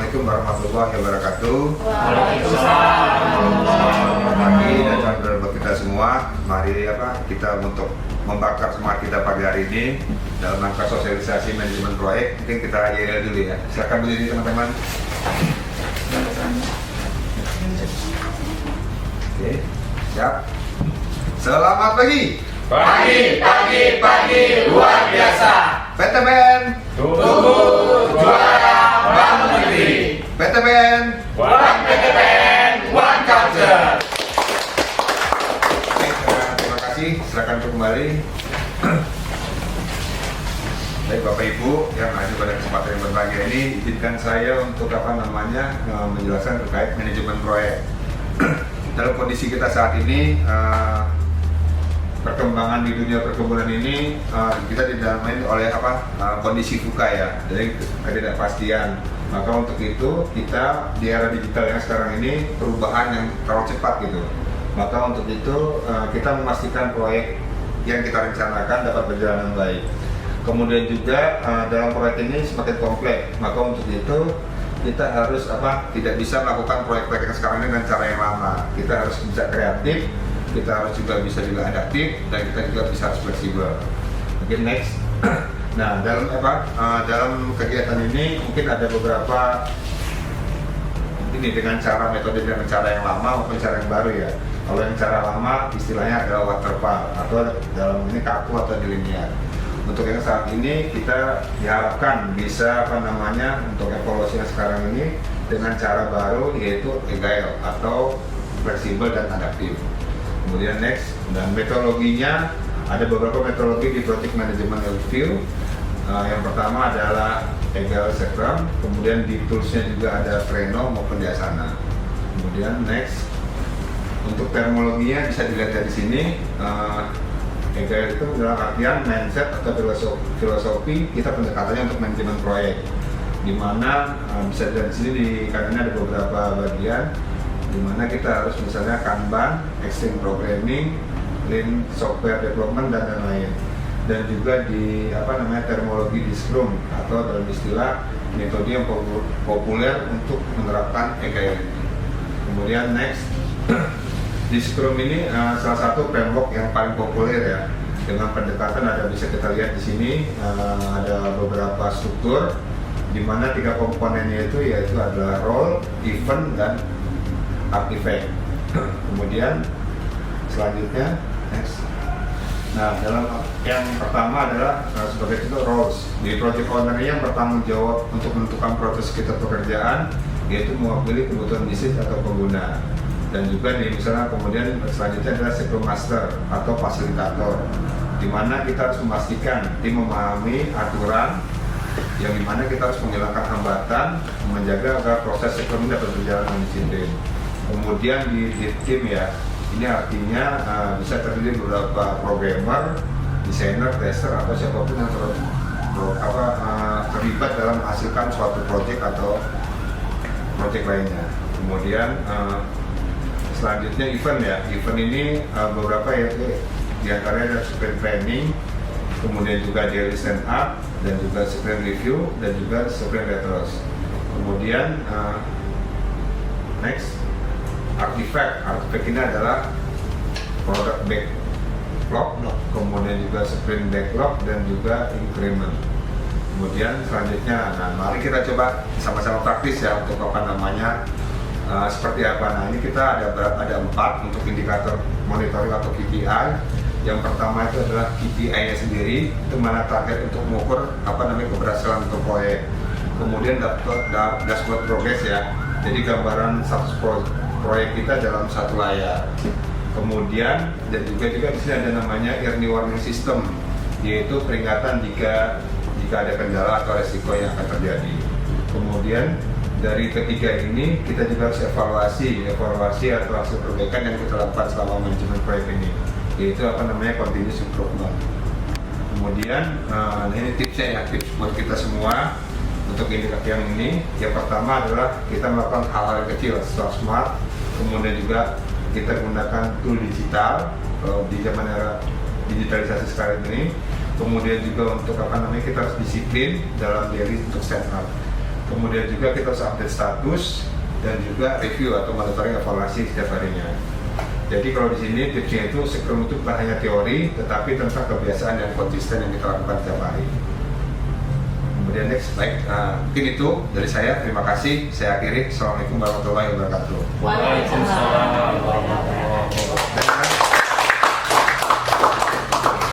Assalamualaikum warahmatullahi wabarakatuh. Waalaikumsalam. Pagi dan salam buat kita semua. Mari kita untuk membakar semangat kita pagi hari ini dalam rangka sosialisasi manajemen proyek. Mungkin kita aja dulu ya. Silakan berdiri teman-teman. Oke, siap. Selamat pagi. Pagi luar biasa. PTBN Tumbuh juara bangun negeri. PTBN One PTBN, one culture. Oke, terima kasih. Silakan untuk kembali. Baik Bapak Ibu yang hadir pada kesempatan yang berbahagia ini, izinkan saya untuk menjelaskan terkait manajemen proyek. Dalam kondisi kita saat ini, perkembangan di dunia perkebunan ini kita didalami oleh kondisi VUCA ya, jadi ketidakpastian. Maka untuk itu kita di era digital yang sekarang ini perubahan yang terlalu cepat gitu. Maka untuk itu kita memastikan proyek yang kita rencanakan dapat berjalan dengan baik. Kemudian juga dalam proyek ini semakin kompleks. Maka untuk itu kita harus tidak bisa melakukan proyek-proyek yang sekarang ini dengan cara yang lama. Kita harus bisa kreatif, kita harus juga bisa adaptif, dan kita juga bisa harus fleksibel. Oke, next. Nah, dalam kegiatan ini mungkin ada beberapa ini dengan cara metode dengan cara yang lama maupun cara yang baru ya. Kalau yang cara lama istilahnya adalah waterfall atau dalam ini kaku atau dilinear. Untuk yang saat ini kita diharapkan bisa untuk evaluasi yang sekarang ini dengan cara baru yaitu agile atau fleksibel dan adaptif. Kemudian next, dan metodologinya ada beberapa metodologi di project management review. Yang pertama adalah Agile Scrum, kemudian di toolsnya juga ada Trello maupun di Asana. Kemudian next, untuk terminologinya bisa dilihat dari sini. Agile itu dalam artian mindset atau filosofi kita pendekatannya untuk manajemen proyek, di mana bisa dari sini di kanannya ada beberapa bagian di mana kita harus misalnya Kanban, Extreme Programming, Lean Software Development dan lain-lain. Dan juga di terminologi di Scrum atau dalam istilah metode yang populer untuk menerapkan Agile. Kemudian next, di Scrum ini salah satu framework yang paling populer ya, dengan pendekatan bisa kita lihat di sini ada beberapa struktur di mana 3 komponennya yaitu adalah role, event dan artifact. Kemudian selanjutnya next. Nah, dalam yang pertama adalah sebagai contoh roles. Di project owner yang bertanggung jawab untuk menentukan proses kita pekerjaan, yaitu mewakili kebutuhan bisnis atau pengguna. Dan juga misalnya kemudian selanjutnya adalah Scrum Master atau fasilitator, di mana kita harus memastikan tim memahami aturan, yang dimana kita harus menghilangkan hambatan, menjaga agar proses Scrum ini dapat berjalan dengan disiplin. Kemudian di tim ya, ini artinya bisa terdiri beberapa programmer, desainer, tester atau siapapun yang terlibat dalam menghasilkan suatu project atau project lainnya. Kemudian selanjutnya event ya, event ini beberapa yaitu diantaranya ada sprint planning, kemudian juga daily stand up, dan juga sprint review, dan juga sprint retros. Kemudian next, artifact ini adalah product backlog, kemudian juga sprint backlog, dan juga increment. Kemudian selanjutnya, mari kita coba sama-sama praktis ya untuk seperti apa. Nah, ini kita ada 4 untuk indikator monitoring atau KPI. Yang pertama itu adalah KPI-nya sendiri, itu mana target untuk mengukur keberhasilan untuk proyek. Kemudian dashboard progress ya, jadi gambaran status proyek kita dalam satu layar. Kemudian dan juga di sini ada namanya early warning system, yaitu peringatan jika ada kendala atau resiko yang akan terjadi. Kemudian dari ketiga ini kita juga harus evaluasi atau hasil perbaikan yang kita lakukan selama manajemen proyek ini, yaitu continuous improvement. Kemudian ini tipsnya ya, tips buat kita semua untuk yang ini. Yang pertama adalah kita melakukan hal-hal kecil secara smart. Kemudian juga kita gunakan tool digital di zaman era digitalisasi sekarang ini. Kemudian juga untuk kita harus disiplin dalam diri untuk stand up. Kemudian juga kita harus update status dan juga review atau monitoring evaluasi setiap harinya. Jadi kalau di sini tipsnya itu Scrum itu bukan hanya teori, tetapi tentang kebiasaan yang konsisten yang kita lakukan setiap hari. Kemudian next, mungkin itu dari saya. Terima kasih. Saya akhiri. Assalamualaikum warahmatullahi wabarakatuh. Waalaikumsalam warahmatullahi wabarakatuh.